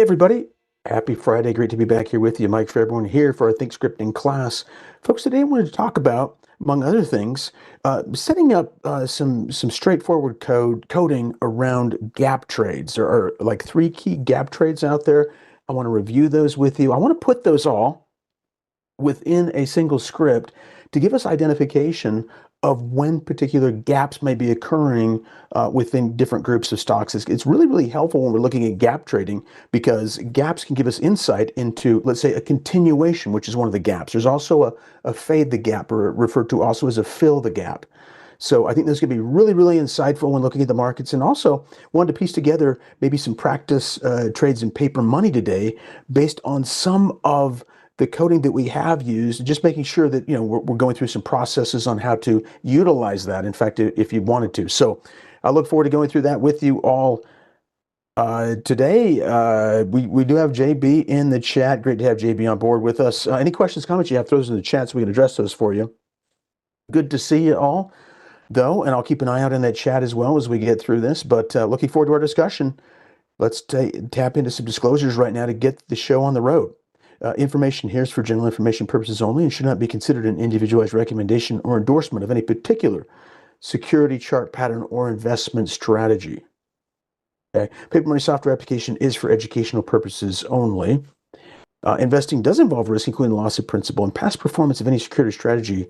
Hey everybody, happy Friday. Great to be back here with you. Mike Fairborn here for our Think Scripting class. Folks, today I wanted to talk about, among other things, setting up some straightforward coding around gap trades. There are like three key gap trades out there. I want to review those with you. I want to put those all within a single script to give us identification of when particular gaps may be occurring within different groups of stocks. It's really, really helpful when we're looking at gap trading because gaps can give us insight into, let's say, a continuation, which is one of the gaps. There's also a fade the gap, or referred to also as a fill the gap. So I think this is going to be really, really insightful when looking at the markets, and also wanted to piece together maybe some practice trades in paper money today based on some of the coding that we have used, just making sure that we're going through some processes on how to utilize that, in fact, if you wanted to. So I look forward to going through that with you all today. We do have JB in the chat. Great to have JB on board with us. Any questions, comments you have, throw those in the chat so we can address those for you. Good to see you all, though, and I'll keep an eye out in that chat as well as we get through this. But looking forward to our discussion. Let's tap into some disclosures right now to get the show on the road. Information here is for general information purposes only and should not be considered an individualized recommendation or endorsement of any particular security, chart pattern, or investment strategy. Okay. Paper money software application is for educational purposes only. Investing does involve risk, including loss of principal, and past performance of any security strategy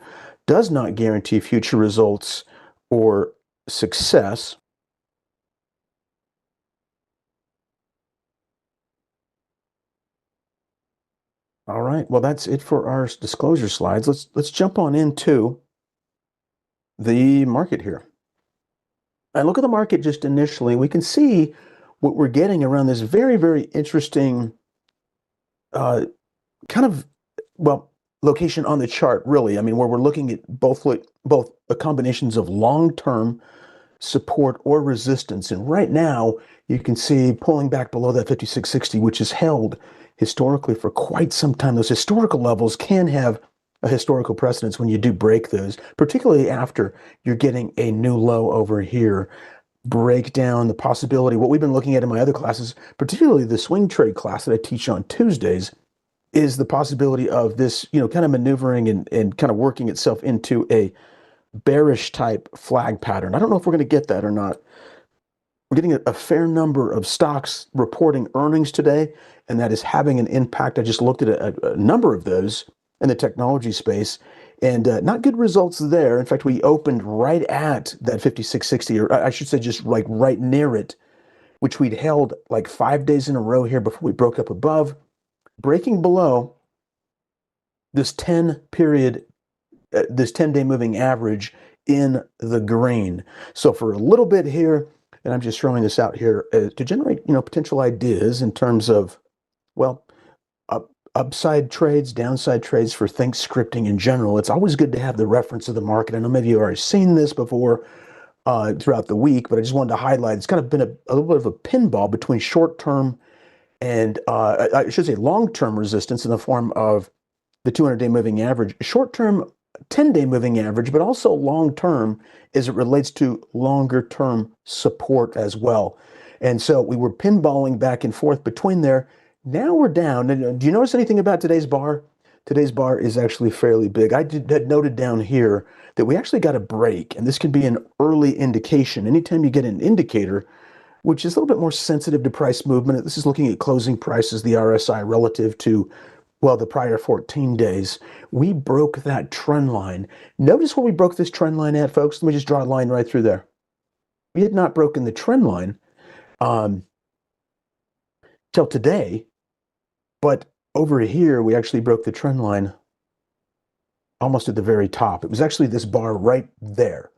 does not guarantee future results or success. All right, well, that's it for our disclosure slides. Let's jump on into the market here. I look at the market just initially. We can see what we're getting around this very, very interesting kind of, location on the chart, really. I mean, where we're looking at both combinations of long-term support or resistance. And right now, you can see pulling back below that 5660, which is held historically for quite some time. Those historical levels can have a historical precedence when you do break those, particularly after you're getting a new low over here. Break down the possibility, what we've been looking at in my other classes, particularly the swing trade class that I teach on Tuesdays, is the possibility of this, kind of maneuvering and kind of working itself into a bearish type flag pattern. I don't know if we're going to get that or not. We're getting a fair number of stocks reporting earnings today, and that is having an impact. I just looked at a number of those in the technology space, and not good results there. In fact, we opened right at that 5660, or I should say just like right near it, which we'd held like 5 days in a row here before we broke up above, breaking below this 10-day moving average in the green. So for a little bit here, and I'm just throwing this out here to generate, potential ideas in terms of, upside trades, downside trades for Think Scripting in general. It's always good to have the reference of the market. I know maybe you've already seen this before throughout the week, but I just wanted to highlight, it's kind of been a little bit of a pinball between short-term and I should say long-term resistance in the form of the 200-day moving average, short-term 10-day moving average, but also long-term as it relates to longer-term support as well. And so we were pinballing back and forth between there. Now we're down. Do you notice anything about today's bar? Today's bar is actually fairly big. I had noted down here that we actually got a break, and this can be an early indication. Anytime you get an indicator, which is a little bit more sensitive to price movement, this is looking at closing prices, the RSI, relative to, the prior 14 days. We broke that trend line. Notice where we broke this trend line at, folks. Let me just draw a line right through there. We had not broken the trend line till today, but over here, we actually broke the trend line almost at the very top. It was actually this bar right there,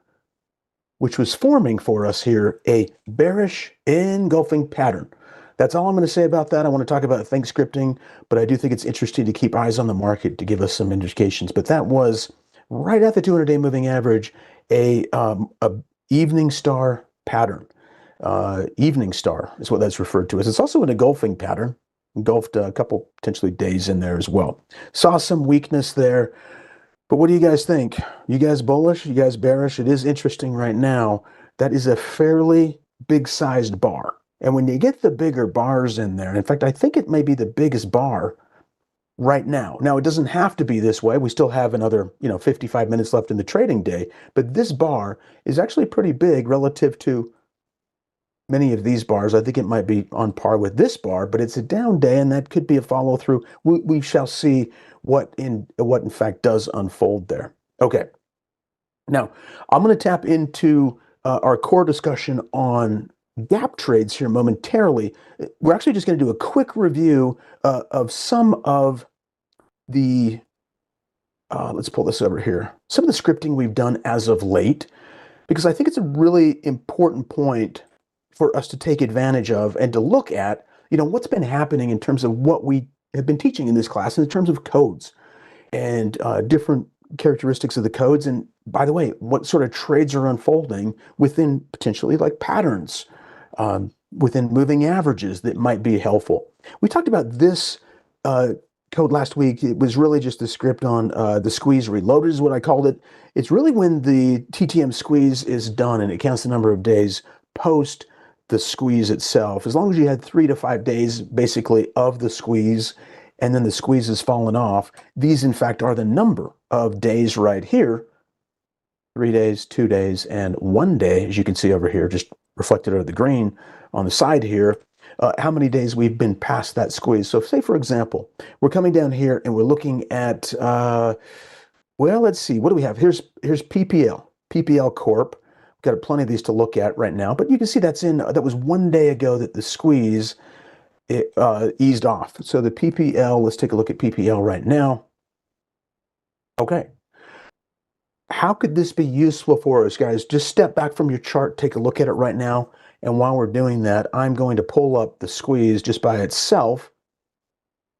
which was forming for us here a bearish engulfing pattern. That's all I'm going to say about that. I want to talk about Think Scripting, but I do think it's interesting to keep eyes on the market to give us some indications. But that was right at the 200-day moving average, a evening star pattern. Evening star is what that's referred to as. It's also an engulfing pattern, engulfed a couple potentially days in there as well. Saw some weakness there. But what do you guys think? You guys bullish? You guys bearish? It is interesting right now. That is a fairly big-sized bar. And when you get the bigger bars in there, and in fact, I think it may be the biggest bar right now. Now, it doesn't have to be this way. We still have another, 55 minutes left in the trading day, but this bar is actually pretty big relative to many of these bars. I think it might be on par with this bar, but it's a down day, and that could be a follow through. We shall see what in fact does unfold there. Okay. Now, I'm going to tap into our core discussion on gap trades here momentarily. We're actually just going to do a quick review of some of the, let's pull this over here, some of the scripting we've done as of late, because I think it's a really important point for us to take advantage of and to look at, what's been happening in terms of what we have been teaching in this class in terms of codes and different characteristics of the codes. And by the way, what sort of trades are unfolding within potentially like patterns, within moving averages that might be helpful. We talked about this code last week. It was really just the script on the squeeze reloaded is what I called it. It's really when the TTM squeeze is done and it counts the number of days post the squeeze itself. As long as you had 3 to 5 days basically of the squeeze and then the squeeze has fallen off, these in fact are the number of days right here. 3 days, 2 days, and 1 day, as you can see over here, just reflected over the green on the side here, how many days we've been past that squeeze. So say, for example, we're coming down here and we're looking at, well, let's see, what do we have? Here's PPL Corp. We've got plenty of these to look at right now, but you can see that was 1 day ago that the squeeze eased off. So the PPL, let's take a look at PPL right now. Okay. How could this be useful for us, guys? Just step back from your chart, take a look at it right now. And while we're doing that, I'm going to pull up the squeeze just by itself,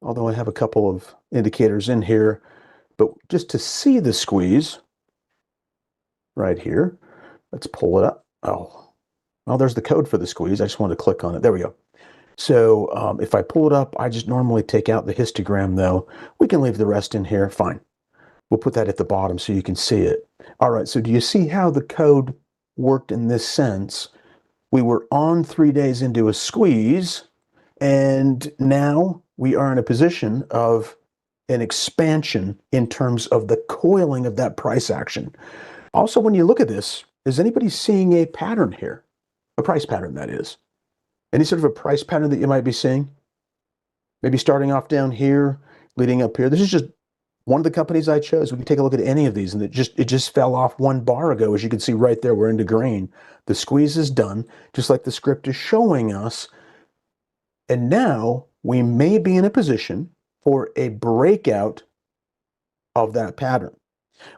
although I have a couple of indicators in here, but just to see the squeeze right here, let's pull it up. Oh, well, there's the code for the squeeze. I just wanted to click on it. There we go. So if I pull it up, I just normally take out the histogram, though. We can leave the rest in here. Fine. We'll put that at the bottom so you can see it. All right, so do you see how the code worked in this sense? We were on 3 days into a squeeze, and now we are in a position of an expansion in terms of the coiling of that price action. Also, when you look at this, is anybody seeing a pattern here? A price pattern, that is. Any sort of a price pattern that you might be seeing? Maybe starting off down here, leading up here. This is just one of the companies I chose. We can take a look at any of these, and it just fell off 1 bar ago. As you can see right there, we're into green. The squeeze is done, just like the script is showing us. And now we may be in a position for a breakout of that pattern.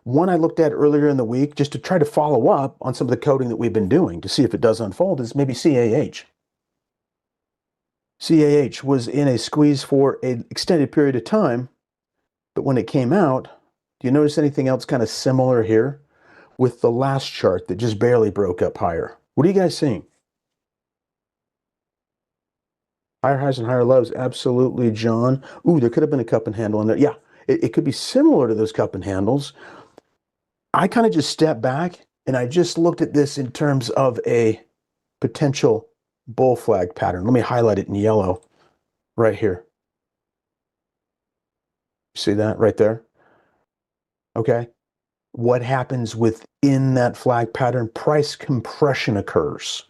One I looked at earlier in the week, just to try to follow up on some of the coding that we've been doing to see if it does unfold, is maybe CAH. CAH was in a squeeze for an extended period of time, but when it came out, do you notice anything else kind of similar here with the last chart that just barely broke up higher? What are you guys seeing? Higher highs and higher lows, absolutely, John. Ooh, there could have been a cup and handle in there. Yeah, it could be similar to those cup and handles. I kind of just stepped back and I just looked at this in terms of a potential bull flag pattern. Let me highlight it in yellow right here. See that right there? Okay. What happens within that flag pattern? Price compression occurs.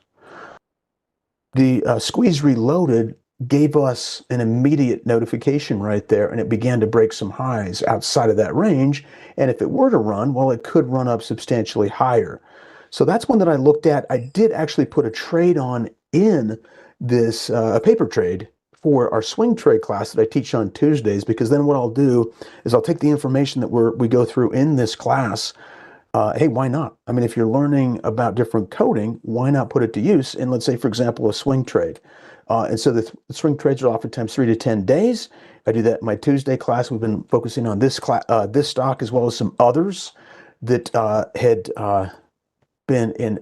The squeeze reloaded gave us an immediate notification right there, and it began to break some highs outside of that range. And if it were to run, well, it could run up substantially higher. So that's one that I looked at. I did actually put a trade on in this, a paper trade for our swing trade class that I teach on Tuesdays, because then what I'll do is I'll take the information that we go through in this class. Hey, why not? I mean, if you're learning about different coding, why not put it to use in, let's say, for example, a swing trade? And so the swing trades are oftentimes 3 to 10 days. I do that in my Tuesday class. We've been focusing on this stock as well as some others that had been in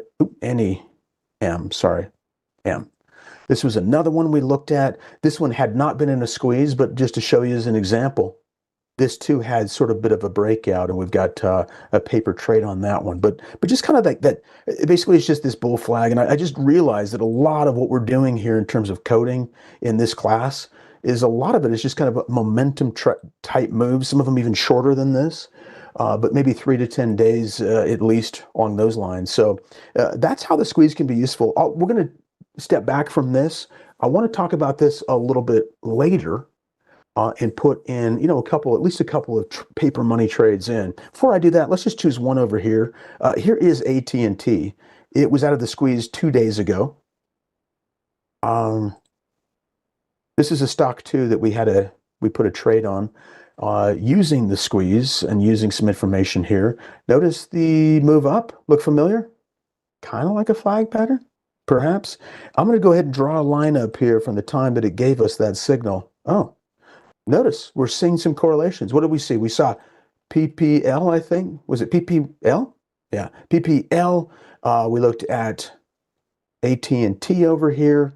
M. This was another one we looked at. This one had not been in a squeeze, but just to show you as an example, this too had sort of a bit of a breakout, and we've got a paper trade on that one. But just kind of like that. Basically, it's just this bull flag, and I just realized that a lot of what we're doing here in terms of coding in this class is a lot of it is just kind of a momentum type moves. Some of them even shorter than this. But maybe 3 to 10 days at least along those lines. So that's how the squeeze can be useful. We're going to step back from this. I want to talk about this a little bit later and put in, at least a couple of paper money trades in. Before I do that, let's just choose one over here. Here is AT&T. It was out of the squeeze 2 days ago. This is a stock too that we put a trade on using the squeeze and using some information here. Notice the move up. Look familiar? Kind of like a flag pattern, perhaps. I'm going to go ahead and draw a line up here from the time that it gave us that signal. Oh, notice we're seeing some correlations. What did we see? We saw PPL, I think. Was it PPL? Yeah, PPL. We looked at AT&T over here.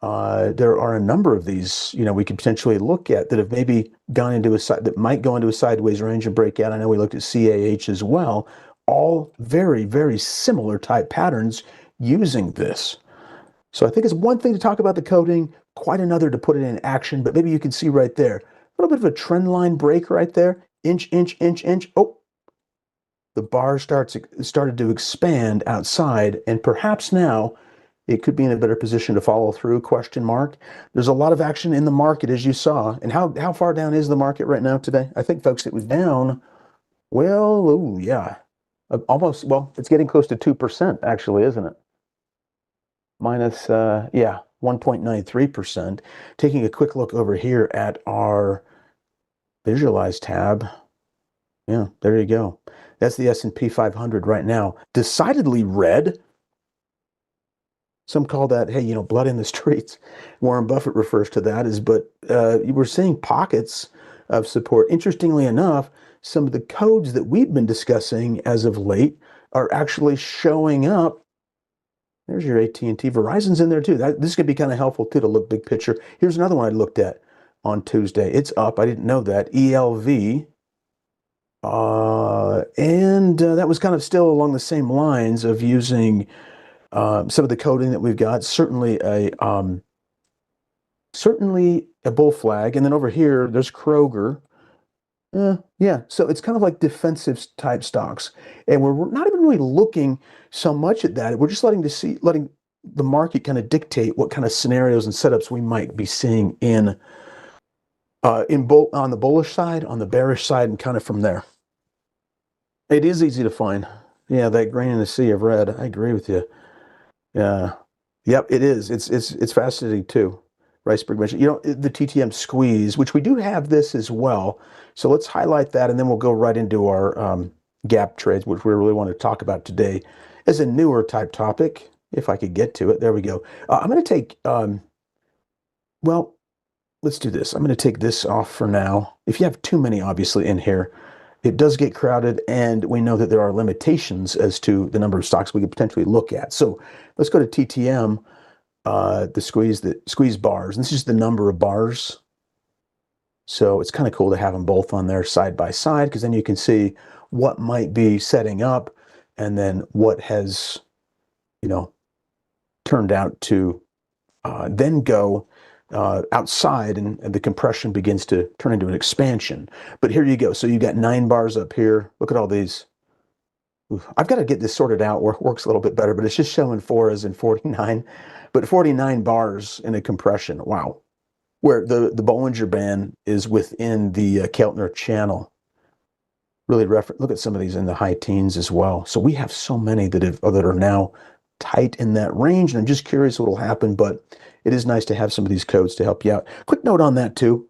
There are a number of these, we could potentially look at that have maybe gone into that might go into a sideways range and break out. I know we looked at CAH as well. All very, very similar type patterns using this. So I think it's one thing to talk about the coding, quite another to put it in action. But maybe you can see right there, a little bit of a trend line break right there. Inch, inch, inch, inch. Oh, the bar started to expand outside, and perhaps now it could be in a better position to follow through, question mark. There's a lot of action in the market, as you saw. And how far down is the market right now today? I think, folks, it was down, well, oh, yeah, almost, well, it's getting close to 2%, actually, isn't it? Minus, yeah, 1.93%. Taking a quick look over here at our Visualize tab. Yeah, there you go. That's the S&P 500 right now. Decidedly red. Some call that, hey, blood in the streets. Warren Buffett refers to that as, but we're seeing pockets of support. Interestingly enough, some of the codes that we've been discussing as of late are actually showing up. There's your AT&T. Verizon's in there too. This could be kind of helpful too to look big picture. Here's another one I looked at on Tuesday. It's up. I didn't know that. ELV. And that was kind of still along the same lines of using some of the coding that we've got. Certainly a bull flag. And then over here, there's Kroger. Yeah, so it's kind of like defensive type stocks. And we're not even really looking so much at that. We're just letting the market kind of dictate what kind of scenarios and setups we might be seeing on the bullish side, on the bearish side, and kind of from there. It is easy to find. Yeah, that grain in the sea of red. I agree with you. Yeah. Yep, it is. It's fascinating too. Riceberg mentioned, the TTM squeeze, which we do have this as well. So let's highlight that, and then we'll go right into our gap trades, which we really want to talk about today as a newer type topic, if I could get to it. There we go. I'm going to take, well, let's do this. I'm going to take this off for now. If you have too many, obviously, in here, it does get crowded, and we know that there are limitations as to the number of stocks we could potentially look at. So let's go to TTM, the squeeze bars. And this is the number of bars. So it's kind of cool to have them both on there side by side, because then you can see what might be setting up and then what has, turned out to then go outside, and the compression begins to turn into an expansion. But here you go. So you got 9 bars up here. Look at all these. Oof. I've got to get this sorted out where it works a little bit better, but it's just showing 4 as in 49, but 49 bars in a compression. Wow. Where the Bollinger Band is within the Keltner channel. Really look at some of these in the high teens as well. So we have so many that are now tight in that range, and I'm just curious what will happen, but it is nice to have some of these codes to help you out. Quick note on that too.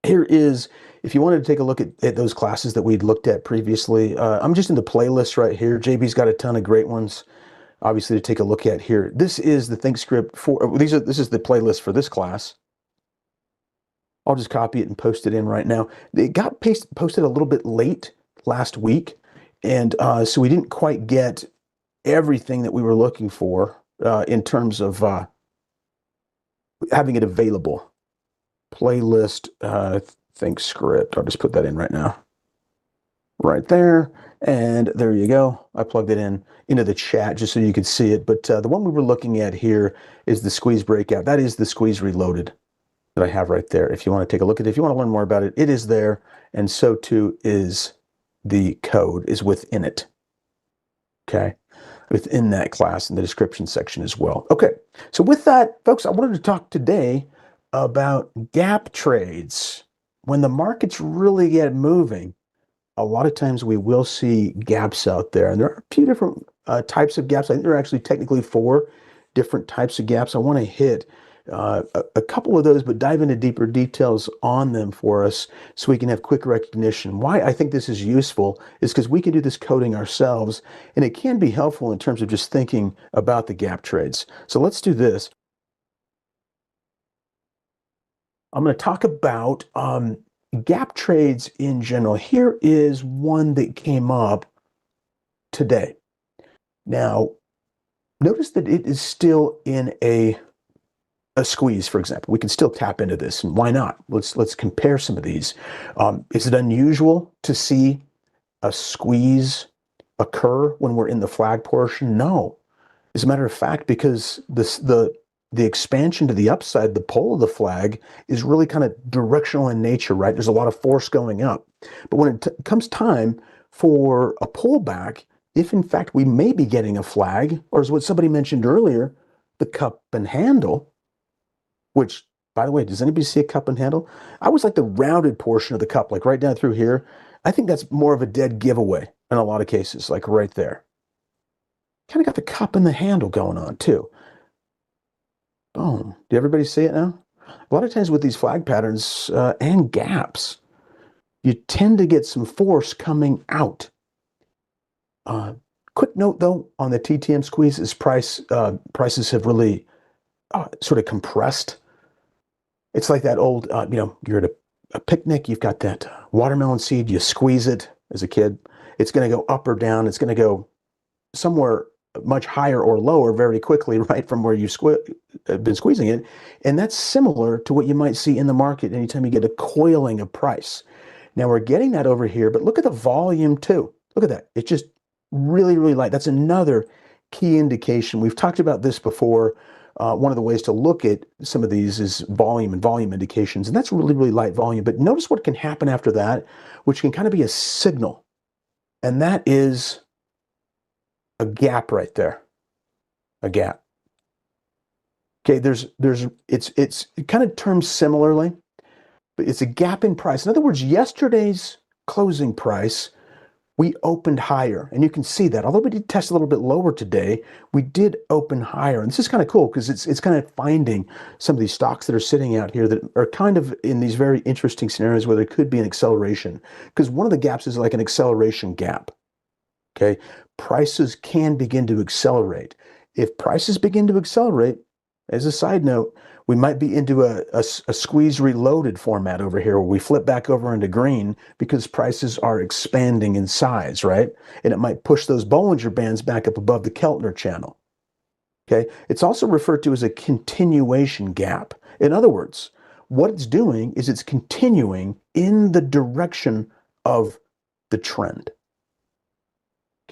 Here is, if you wanted to take a look at those classes that we'd looked at previously, I'm just in the playlist right here. JB's got a ton of great ones, obviously, to take a look at here. This is the ThinkScript this is the playlist for this class. I'll just copy it and post it in right now. It got posted a little bit late last week, and so we didn't quite get everything that we were looking for in terms of having it available. Playlist ThinkScript. I'll just put that in right now. Right there. And there you go. I plugged it in into the chat just so you could see it. But the one we were looking at here is the squeeze breakout. That is the squeeze reloaded that I have right there. If you want to take a look at it, if you want to learn more about it, it is there. And so too is the code is within it. Okay. Within that class in the description section as well. Okay. So with that, folks, I wanted to talk today about gap trades. When the markets really get moving, a lot of times we will see gaps out there, and there are a few different types of gaps. I think there are actually technically 4 different types of gaps. I want to hit a couple of those, but dive into deeper details on them for us so we can have quick recognition. Why I think this is useful is because we can do this coding ourselves, and it can be helpful in terms of just thinking about the gap trades. So let's do this. I'm going to talk about gap trades in general. Here is one that came up today. Now, notice that it is still in a squeeze, for example. We can still tap into this, and why not? Let's compare some of these. Is it unusual to see a squeeze occur when we're in the flag portion? No. As a matter of fact, because the expansion to the upside, the pole of the flag, is really kind of directional in nature, right? There's a lot of force going up. But when it comes time for a pullback, if in fact we may be getting a flag, or as what somebody mentioned earlier, the cup and handle, which, by the way, does anybody see a cup and handle? I always like the rounded portion of the cup, like right down through here. I think that's more of a dead giveaway in a lot of cases, like right there. Kind of got the cup and the handle going on too. Boom. Did everybody see it now? A lot of times with these flag patterns and gaps, you tend to get some force coming out. Quick note though, on the TTM squeeze is prices have really sort of compressed. It's like that old, you're at a picnic, you've got that watermelon seed, you squeeze it as a kid. It's going to go up or down. It's going to go somewhere much higher or lower very quickly, right, from where you've been squeezing it. And that's similar to what you might see in the market anytime you get a coiling of price. Now we're getting that over here, but look at the volume too. Look at that. It's just really, really light. That's another key indication. We've talked about this before. One of the ways to look at some of these is volume and volume indications, and that's really, really light volume. But notice what can happen after that, which can kind of be a signal, and that is a gap right there, a gap. Okay, it's kind of termed similarly, but it's a gap in price. In other words, yesterday's closing price, we opened higher, and you can see that. Although we did test a little bit lower today, we did open higher, and this is kind of cool because it's kind of finding some of these stocks that are sitting out here that are kind of in these very interesting scenarios where there could be an acceleration. Because one of the gaps is like an acceleration gap. Okay, prices can begin to accelerate. If prices begin to accelerate, as a side note, we might be into a squeeze reloaded format over here where we flip back over into green because prices are expanding in size, right? And it might push those Bollinger Bands back up above the Keltner channel. Okay, it's also referred to as a continuation gap. In other words, what it's doing is it's continuing in the direction of the trend.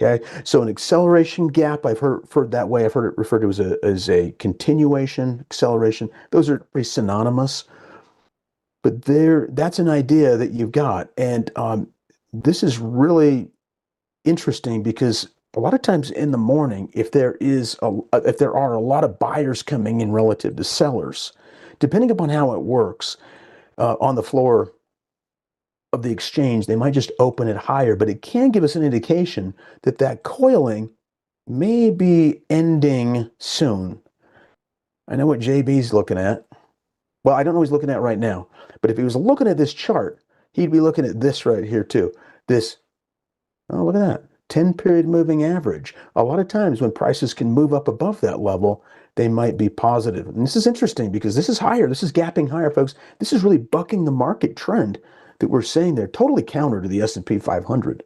Okay, so an acceleration gap, I've heard that way. I've heard it referred to as a continuation, acceleration. Those are pretty synonymous. But that's an idea that you've got. And this is really interesting because a lot of times in the morning, if there are a lot of buyers coming in relative to sellers, depending upon how it works on the floor of the exchange, they might just open it higher, but it can give us an indication that that coiling may be ending soon. I know what JB's looking at. Well, I don't know what he's looking at right now, but if he was looking at this chart, he'd be looking at this right here too. This, oh, look at that, 10-period moving average. A lot of times when prices can move up above that level, they might be positive. And this is interesting because this is higher. This is gapping higher, folks. This is really bucking the market trend that we're saying they're totally counter to the S&P 500,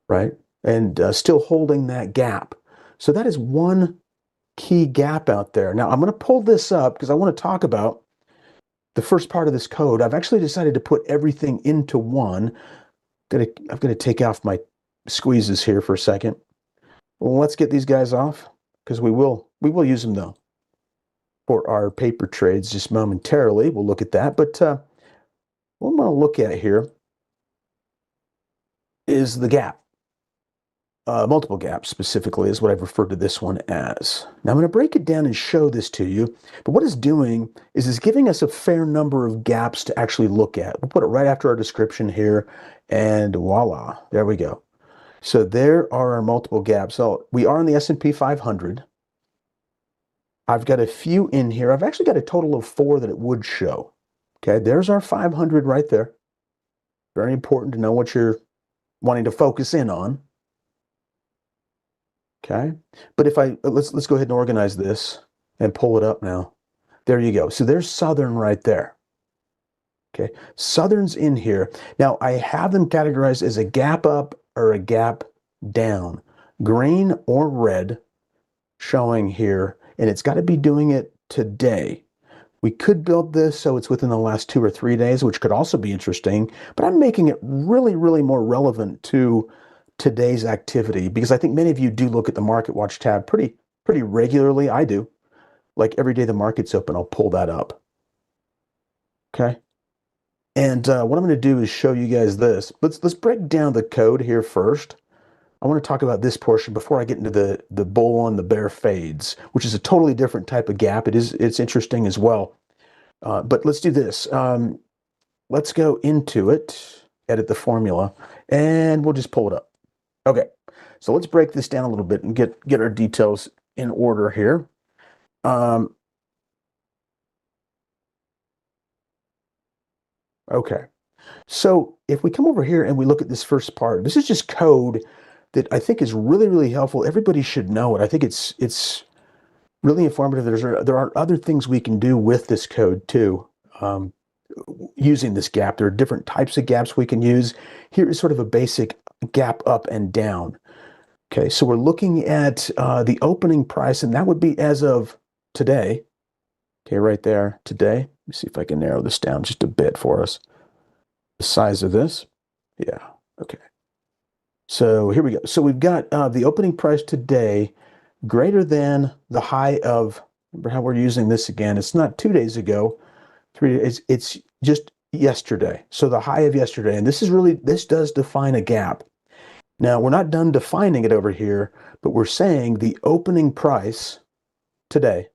right? And still holding that gap. So that is one key gap out there. Now, I'm going to pull this up because I want to talk about the first part of this code, I've actually decided to put everything into one. I'm gonna take off my squeezes here for a second. Well, let's get these guys off because we will use them though for our paper trades just momentarily. We'll look at that, but what I'm going to look at here is the gap. Multiple gaps specifically is what I've referred to this one as. Now I'm going to break it down and show this to you, but what it's doing is it's giving us a fair number of gaps to actually look at. We'll put it right after our description here, and voila, there we go. So there are our multiple gaps. So we are in the S&P 500. I've got a few in here. I've actually got a total of 4 that it would show. Okay, there's our 500 right there. Very important to know what you're wanting to focus in on. Okay, but if let's go ahead and organize this and pull it up now. There you go. So there's Southern right there. Okay, Southern's in here. Now I have them categorized as a gap up or a gap down, green or red, showing here, and it's got to be doing it today. We could build this so it's within the last 2 or 3 days, which could also be interesting, but I'm making it really, really more relevant to today's activity because I think many of you do look at the Market Watch tab pretty regularly. I do. Like every day the market's open, I'll pull that up. Okay. And what I'm going to do is show you guys this. Let's break down the code here first. I want to talk about this portion before I get into the bull and the bear fades, which is a totally different type of gap. It's interesting as well. But let's do this. Let's go into it, edit the formula, and we'll just pull it up. Okay, so let's break this down a little bit and get our details in order here. Okay, so if we come over here and we look at this first part, this is just code that I think is really, really helpful. Everybody should know it. I think it's really informative. There are other things we can do with this code too, using this gap. There are different types of gaps we can use. Here is sort of a basic gap up and down. Okay, so we're looking at the opening price, and that would be as of today. Okay, right there, today. Let me see if I can narrow this down just a bit for us. The size of this. Yeah, okay. So here we go. So we've got the opening price today greater than the high of, remember how we're using this again, it's not 2 days ago, 3 days, it's just yesterday. So the high of yesterday, and this does define a gap. Now we're not done defining it over here, but we're saying the opening price today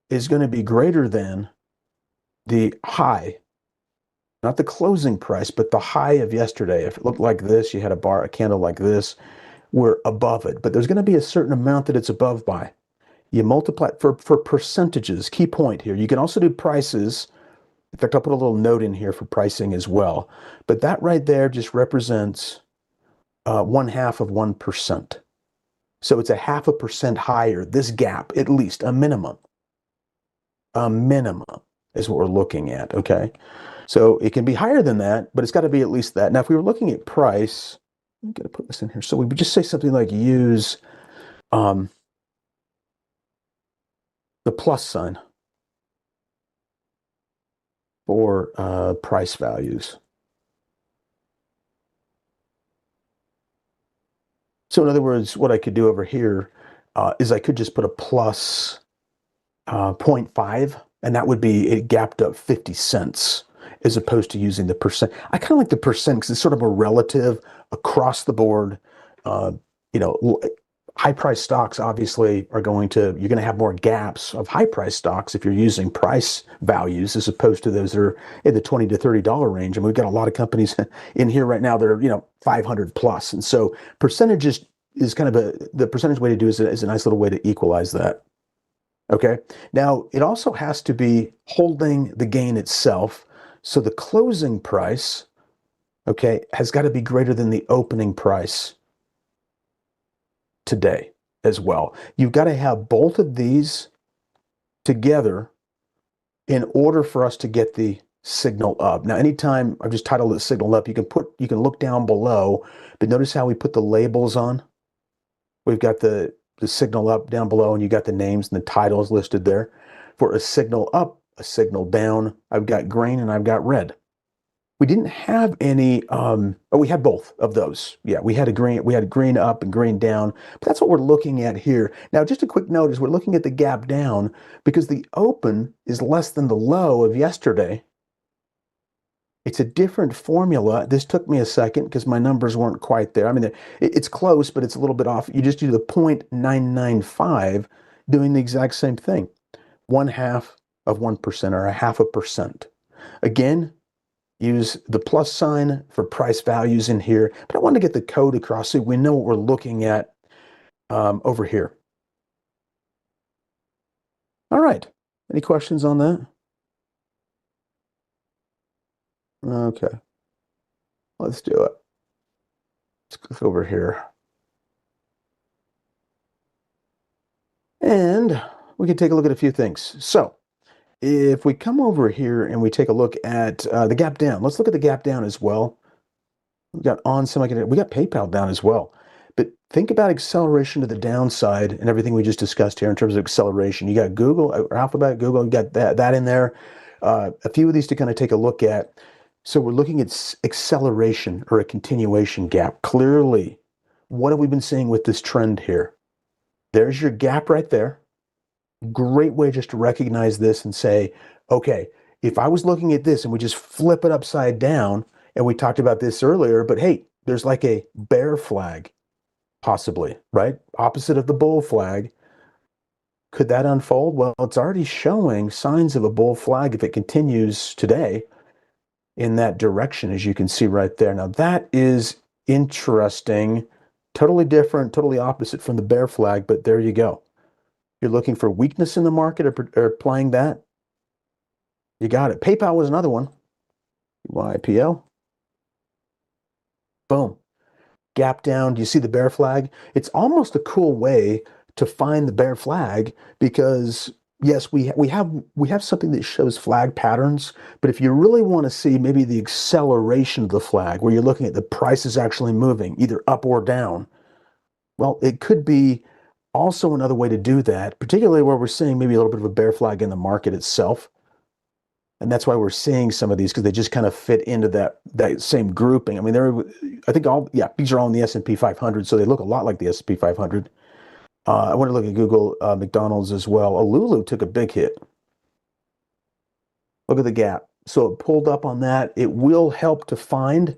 is going to be greater than the high, not the closing price, but the high of yesterday. If it looked like this, you had a candle like this, we're above it. But there's going to be a certain amount that it's above by. You multiply for percentages. Key point here. You can also do prices. In fact, I'll put a little note in here for pricing as well. But that right there just represents 1/2 of 1%. So it's a 0.5% higher, this gap, at least, a minimum. A minimum is what we're looking at, okay? So it can be higher than that, but it's got to be at least that. Now, if we were looking at price, I'm going to put this in here. So we would just say something like use the plus sign for price values. So in other words, what I could do over here is I could just put a plus 0.5, and that would be it gapped up 50 cents as opposed to using the percent. I kind of like the percent because it's sort of a relative across the board. High price stocks obviously you're going to have more gaps of high price stocks if you're using price values as opposed to those that are in the $20 to $30 range. And we've got a lot of companies in here right now that are 500 plus. And so percentages is kind of the percentage way to do is a nice little way to equalize that. Okay. Now it also has to be holding the gain itself. So the closing price, okay, has got to be greater than the opening price today as well. You've got to have both of these together in order for us to get the signal up. Now, anytime I've just titled it signal up, you can look down below, but notice how we put the labels on. We've got the signal up down below, and you got the names and the titles listed there. For a signal up, a signal down. I've got green and I've got red. We didn't have any, oh, we had both of those. Yeah, we had green up and green down, but that's what we're looking at here. Now, just a quick note is we're looking at the gap down because the open is less than the low of yesterday. It's a different formula. This took me a second because my numbers weren't quite there. I mean, it's close, but it's a little bit off. You just do the 0.995, doing the exact same thing. 0.5% or 0.5%. Again, use the plus sign for price values in here, but I want to get the code across so we know what we're looking at over here. All right. Any questions on that? Okay. Let's do it. Let's click over here. And we can take a look at a few things. So if we come over here and we take a look at the gap down, let's look at the gap down as well. We've got ON Semiconductor, we got PayPal down as well. But think about acceleration to the downside and everything we just discussed here in terms of acceleration. You got Google, or Alphabet, Google, you got that in there. A few of these to kind of take a look at. So we're looking at acceleration or a continuation gap. Clearly, what have we been seeing with this trend here? There's your gap right there. Great way just to recognize this and say, okay, if I was looking at this and we just flip it upside down, and we talked about this earlier, but hey, there's like a bear flag, possibly, right? Opposite of the bull flag. Could that unfold? Well, it's already showing signs of a bull flag if it continues today in that direction, as you can see right there. Now, that is interesting, totally different, totally opposite from the bear flag, but there you go. You're looking for weakness in the market or playing that? You got it. PayPal was another one. YPL. Boom. Gap down. Do you see the bear flag? It's almost a cool way to find the bear flag because yes, we have something that shows flag patterns, but if you really want to see maybe the acceleration of the flag, where you're looking at the prices actually moving either up or down, well, it could be also another way to do that, particularly where we're seeing maybe a little bit of a bear flag in the market itself. And that's why we're seeing some of these because they just kind of fit into that same grouping. I mean, I think these are all in the S&P 500, so they look a lot like the S&P 500. I want to look at Google, McDonald's as well. Lulu took a big hit. Look at the gap. So it pulled up on that. It will help to find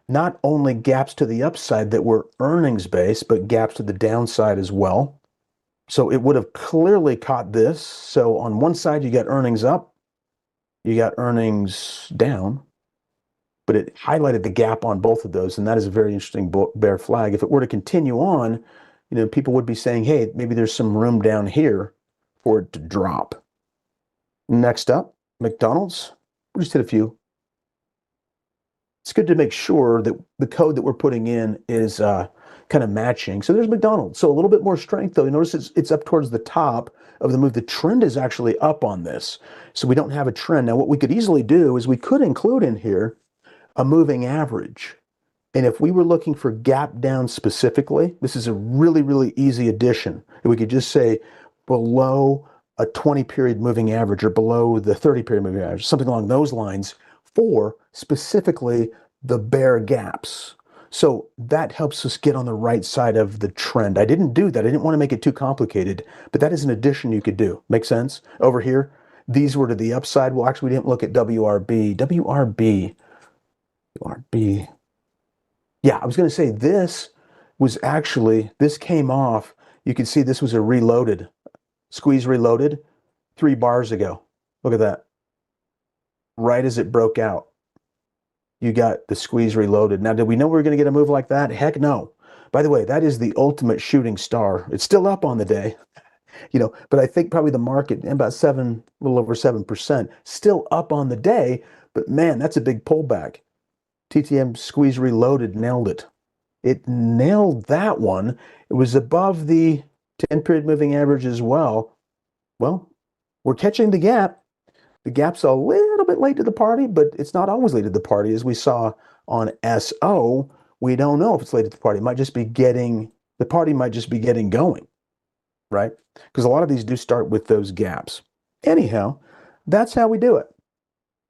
not only gaps to the upside that were earnings based, but gaps to the downside as well. So it would have clearly caught this. So on one side, you got earnings up. You got earnings down, but it highlighted the gap on both of those, and that is a very interesting bear flag. If it were to continue on, people would be saying, hey, maybe there's some room down here for it to drop. Next up, McDonald's. We just hit a few. It's good to make sure that the code that we're putting in is kind of matching. So there's McDonald's. So a little bit more strength, though. You notice it's up towards the top of the move. The trend is actually up on this. So we don't have a trend. Now, what we could easily do is we could include in here a moving average. And if we were looking for gap down specifically, this is a really, really easy addition. We could just say below a 20-period moving average or below the 30-period moving average, something along those lines for specifically the bear gaps. So that helps us get on the right side of the trend. I didn't do that. I didn't want to make it too complicated, but that is an addition you could do. Make sense? Over here, these were to the upside. Well, actually, we didn't look at WRB. WRB. Yeah, I was going to say this came off. You can see this was a reloaded, squeeze reloaded 3 bars ago. Look at that. Right as it broke out, you got the squeeze reloaded. Now, did we know we were going to get a move like that? Heck no. By the way, that is the ultimate shooting star. It's still up on the day, but I think probably the market, about a little over 7%, still up on the day. But man, that's a big pullback. TTM squeeze reloaded nailed it. It nailed that one. It was above the 10-period moving average as well. Well, we're catching the gap. The gap's a little bit late to the party, but it's not always late to the party. As we saw on SO, we don't know if it's late to the party. The party might just be getting going, right? Because a lot of these do start with those gaps. Anyhow, That's how we do it.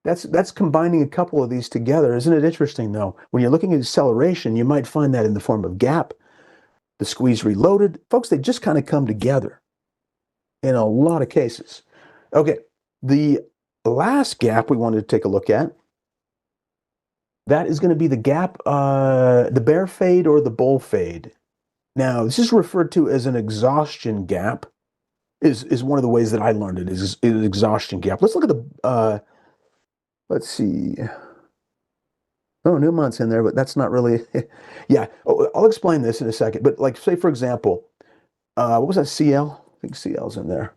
That's combining a couple of these together. Isn't it interesting, though? When you're looking at acceleration, you might find that in the form of gap, the squeeze reloaded. Folks, they just kind of come together in a lot of cases. Okay, the last gap we wanted to take a look at, that is going to be the gap, the bear fade or the bull fade. Now, this is referred to as an exhaustion gap, is one of the ways that I learned it, is an exhaustion gap. Let's look at the, let's see. Oh, Newmont's in there, but that's not really, yeah. Oh, I'll explain this in a second. But like, say, for example, what was that, CL? I think CL's in there.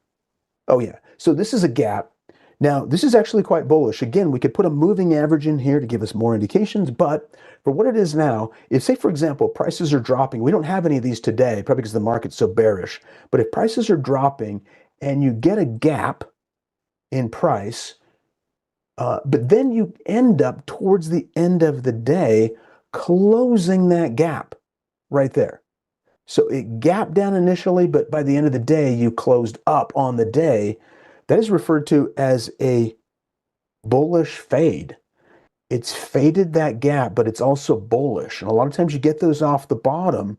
Oh, yeah. So this is a gap. Now, this is actually quite bullish. Again, we could put a moving average in here to give us more indications, but for what it is now, if, say, for example, prices are dropping, we don't have any of these today, probably because the market's so bearish, but if prices are dropping and you get a gap in price, but then you end up towards the end of the day closing that gap right there. So it gapped down initially, but by the end of the day, you closed up on the day. That is referred to as a bullish fade. It's faded that gap, but it's also bullish. And a lot of times you get those off the bottom.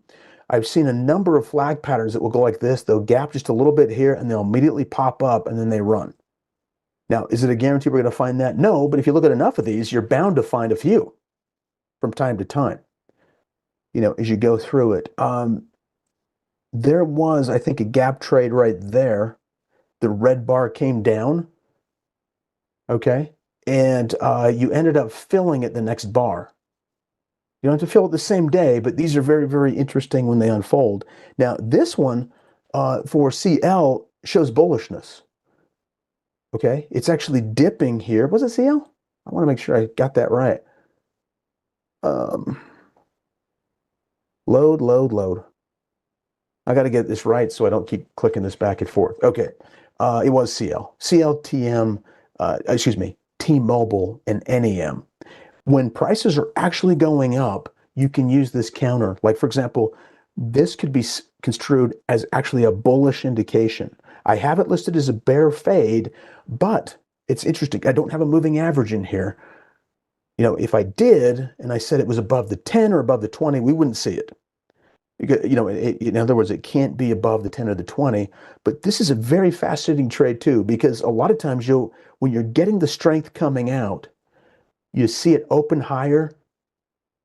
I've seen a number of flag patterns that will go like this. They'll gap just a little bit here and they'll immediately pop up and then they run. Now, is it a guarantee we're going to find that? No, but if you look at enough of these, you're bound to find a few from time to time, as you go through it. There was, I think, a gap trade right there. The red bar came down, okay? And you ended up filling it the next bar. You don't have to fill it the same day, but these are very, very interesting when they unfold. Now, this one for CL shows bullishness. Okay, it's actually dipping here. Was it CL? I want to make sure I got that right. Load. I got to get this right so I don't keep clicking this back and forth. Okay, it was CL. CLTM, excuse me, T-Mobile and NEM. When prices are actually going up, you can use this counter. Like, for example, this could be construed as actually a bullish indication. I have it listed as a bear fade, but it's interesting. I don't have a moving average in here. If I did, and I said it was above the 10 or above the 20, we wouldn't see it. In other words, it can't be above the 10 or the 20. But this is a very fascinating trade too, because a lot of times when you're getting the strength coming out, you see it open higher.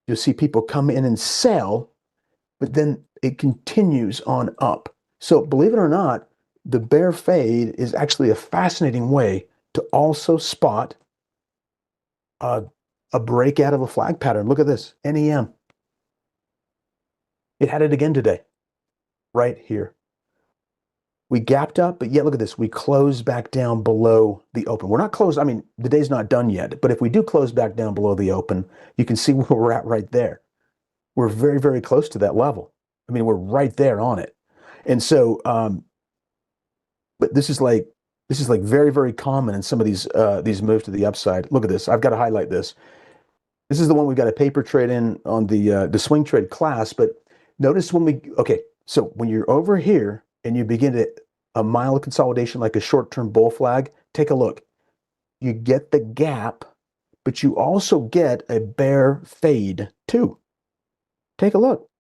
You'll see people come in and sell, but then it continues on up. So believe it or not, the bear fade is actually a fascinating way to also spot a breakout of a flag pattern. Look at this, NEM. It had it again today, right here. We gapped up, but yet look at this. We closed back down below the open. We're not closed. I mean, the day's not done yet, but if we do close back down below the open, you can see where we're at right there. We're very, very close to that level. I mean, we're right there on it. And so, but this is like very, very common in some of these moves to the upside. Look at this. I've got to highlight this. This is the one we've got a paper trade in on the swing trade class. But notice so when you're over here and you begin a mild consolidation like a short-term bull flag, take a look. You get the gap, but you also get a bear fade too. Take a look.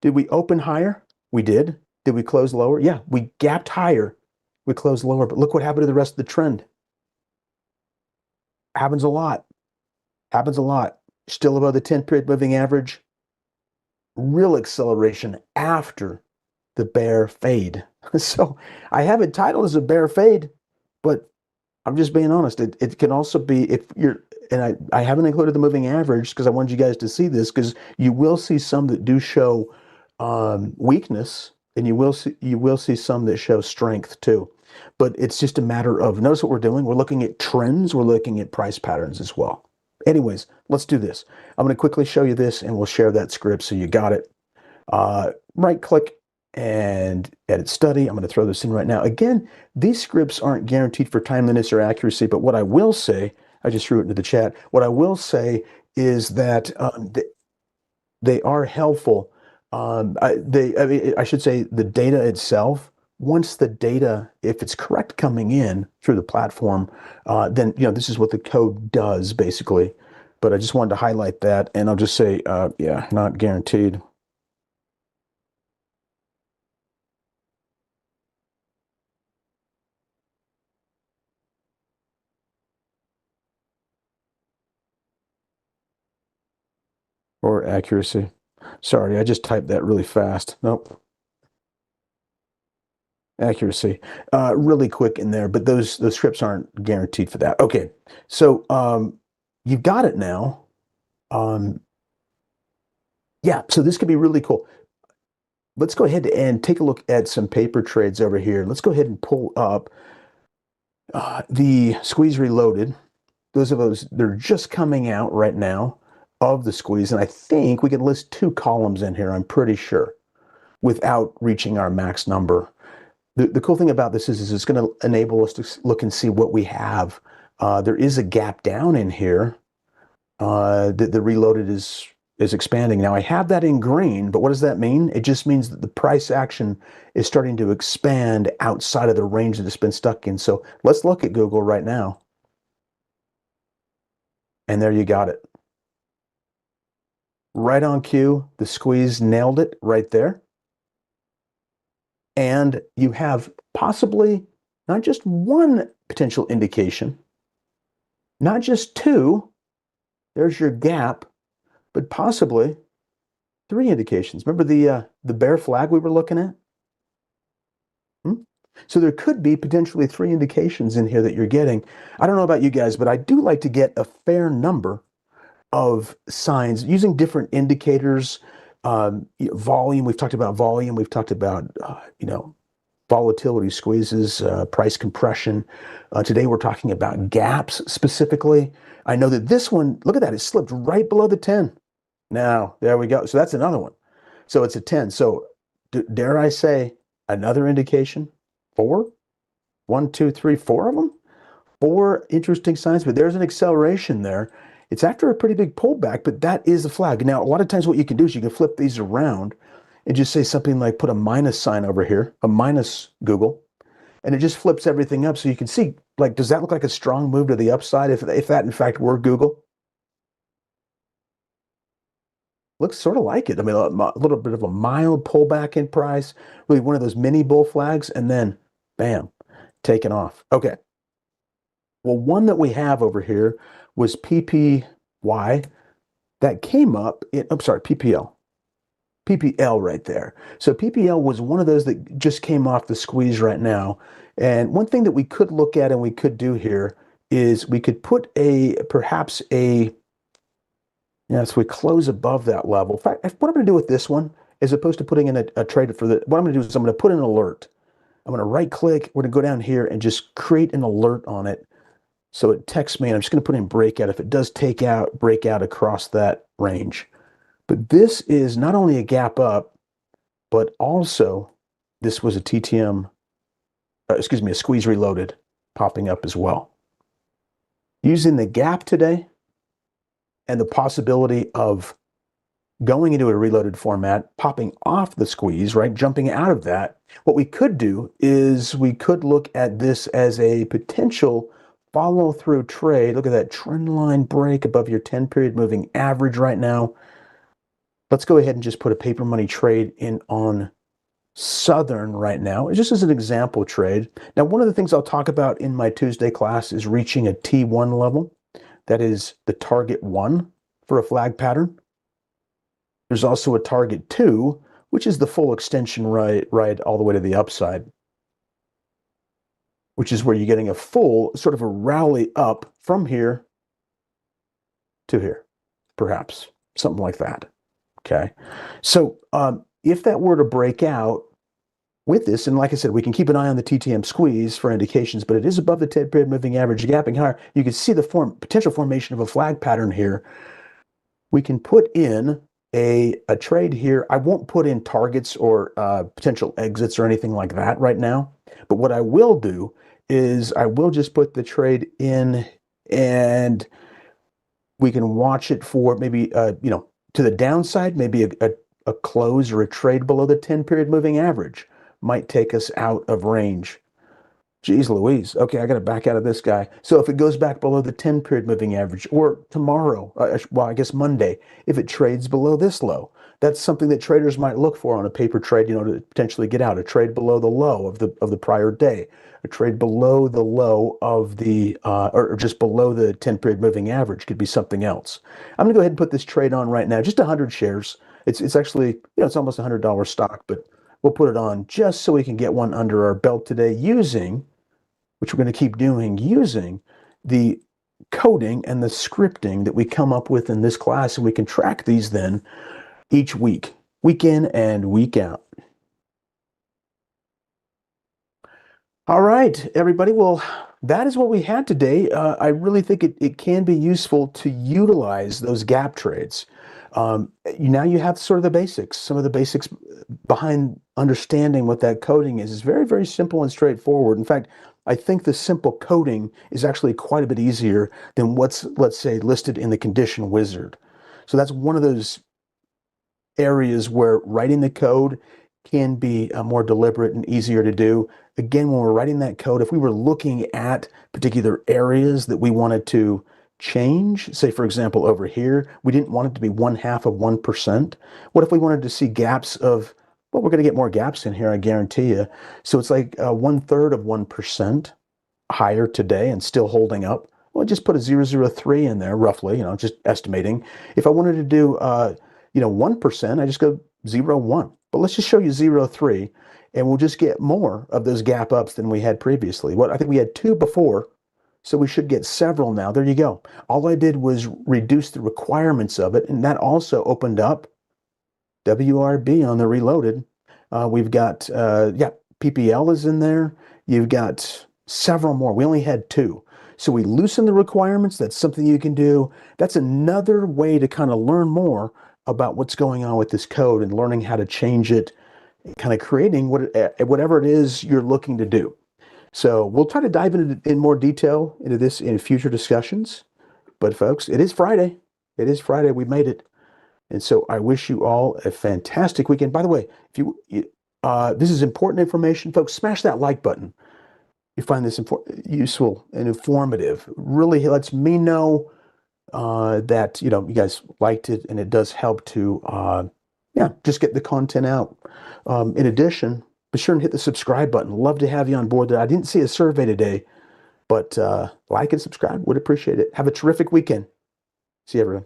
Did we open higher? We did. Did we close lower? Yeah, we gapped higher. We closed lower, but look what happened to the rest of the trend. Happens a lot. Happens a lot. Still above the 10-period moving average. Real acceleration after the bear fade. So I have it titled as a bear fade, but I'm just being honest. It can also be, if you're, and I haven't included the moving average because I wanted you guys to see this, because you will see some that do show weakness, and you will see some that show strength too. But it's just a matter of, notice what we're doing. We're looking at trends. We're looking at price patterns as well. Anyways, let's do this. I'm going to quickly show you this, and we'll share that script so you got it. Right click and edit study. I'm going to throw this in right now. Again, these scripts aren't guaranteed for timeliness or accuracy, but what I will say, I just threw it into the chat. What I will say is that they are helpful. I should say the data itself once the data, if it's correct coming in through the platform, then this is what the code does basically. But I just wanted to highlight that, and I'll just say, yeah, not guaranteed. Or accuracy. Sorry, I just typed that really fast. Nope. Accuracy. Really quick in there, but those scripts aren't guaranteed for that. Okay, so you've got it now. Um, yeah, so this could be really cool. Let's go ahead and take a look at some paper trades over here. Let's go ahead and pull up the squeeze reloaded. Those they're just coming out right now of the squeeze, and I think we can list two columns in here. I'm pretty sure, without reaching our max number. The cool thing about this is it's going to enable us to look and see what we have. There is a gap down in here. The reloaded is expanding. Now I have that in green, but what does that mean? It just means that the price action is starting to expand outside of the range that it's been stuck in. So let's look at Google right now. And there you got it. Right on cue. The squeeze nailed it right there. And you have possibly not just one potential indication, not just two, there's your gap, but possibly three indications. Remember the bear flag we were looking at? So there could be potentially three indications in here that you're getting. I don't know about you guys, but I do like to get a fair number of signs using different indicators. Volume, we've talked about volume, we've talked about, volatility squeezes, price compression. Today we're talking about gaps specifically. I know that this one, look at that, it slipped right below the 10. Now, there we go. So that's another one. So it's a 10. So dare I say another indication? Four? 1, 2, 3, 4 of them? Four interesting signs, but there's an acceleration there. It's after a pretty big pullback, but that is a flag. Now, a lot of times what you can do is you can flip these around and just say something like put a minus sign over here, a minus Google, and it just flips everything up. So you can see, like, does that look like a strong move to the upside if that in fact were Google? Looks sort of like it. I mean, a little bit of a mild pullback in price, really one of those mini bull flags, and then bam, taken off. Okay. Well, one that we have over here was PPY that came up in, I'm sorry, PPL. PPL right there. So PPL was one of those that just came off the squeeze right now. And one thing that we could look at and we could do here is we could put perhaps so we close above that level. In fact, what I'm going to do with this one, as opposed to putting in a trade for what I'm going to do is I'm going to put an alert. I'm going to right click. We're going to go down here and just create an alert on it. So it texts me, and I'm just going to put in breakout. If it does break out across that range. But this is not only a gap up, but also this was a TTM, a squeeze reloaded popping up as well. Using the gap today and the possibility of going into a reloaded format, popping off the squeeze, right, jumping out of that, what we could do is we could look at this as a potential follow-through trade. Look at that trend line break above your 10-period moving average right now. Let's go ahead and just put a paper money trade in on Southern right now, just as an example trade. Now, one of the things I'll talk about in my Tuesday class is reaching a T1 level. That is the target 1 for a flag pattern. There's also a target 2, which is the full extension right all the way to the upside, which is where you're getting a full sort of a rally up from here to here, perhaps, something like that. Okay, so if that were to break out with this, and like I said, we can keep an eye on the TTM squeeze for indications, but it is above the 10-period moving average, gapping higher. You can see the potential formation of a flag pattern here. We can put in a trade here. I won't put in targets or potential exits or anything like that right now, but what I will do is I will just put the trade in, and we can watch it for maybe to the downside, maybe a close or a trade below the 10-period moving average might take us out of range. Geez Louise. Okay, I got to back out of this guy. So if it goes back below the 10-period moving average, or tomorrow, well, I guess Monday, if it trades below this low, that's something that traders might look for on a paper trade, to potentially get out. A trade below the low of the prior day, a trade below the low of the, or just below the 10-period moving average could be something else. I'm gonna go ahead and put this trade on right now, just 100 shares. It's actually, it's almost $100 stock, but we'll put it on just so we can get one under our belt today using, which we're going to keep doing, using the coding and the scripting that we come up with in this class, and we can track these then each week, week in and week out. All right, everybody. Well, that is what we had today. I really think it can be useful to utilize those gap trades. Now you have sort of the basics, some of the basics behind understanding what that coding is. It's very, very simple and straightforward. In fact, I think the simple coding is actually quite a bit easier than what's, let's say, listed in the condition wizard. So that's one of those areas where writing the code can be more deliberate and easier to do. Again, when we're writing that code, if we were looking at particular areas that we wanted to change, say, for example, over here, we didn't want it to be 1/2 of 1%. What if we wanted to see gaps of, well, we're going to get more gaps in here, I guarantee you. So it's like 1/3 of 1% higher today and still holding up. Well, just put a 0.003 in there, roughly, just estimating. If I wanted to do, 1%, I just go 0.1. But let's just show you 0.3, and we'll just get more of those gap ups than we had previously. I think we had 2 before, so we should get several now. There you go. All I did was reduce the requirements of it, and that also opened up WRB on the reloaded. We've got, PPL is in there. You've got several more. We only had 2. So we loosen the requirements. That's something you can do. That's another way to kind of learn more about what's going on with this code and learning how to change it, kind of creating whatever it is you're looking to do. So we'll try to dive in more detail into this in future discussions. But folks, it is Friday. It is Friday. We made it. And so I wish you all a fantastic weekend. By the way, if this is important information, folks, smash that like button. You find this useful and informative. Really lets me know that you guys liked it, and it does help to just get the content out. In addition, be sure and hit the subscribe button. Love to have you on board there. I didn't see a survey today, but like and subscribe. Would appreciate it. Have a terrific weekend. See you, everyone.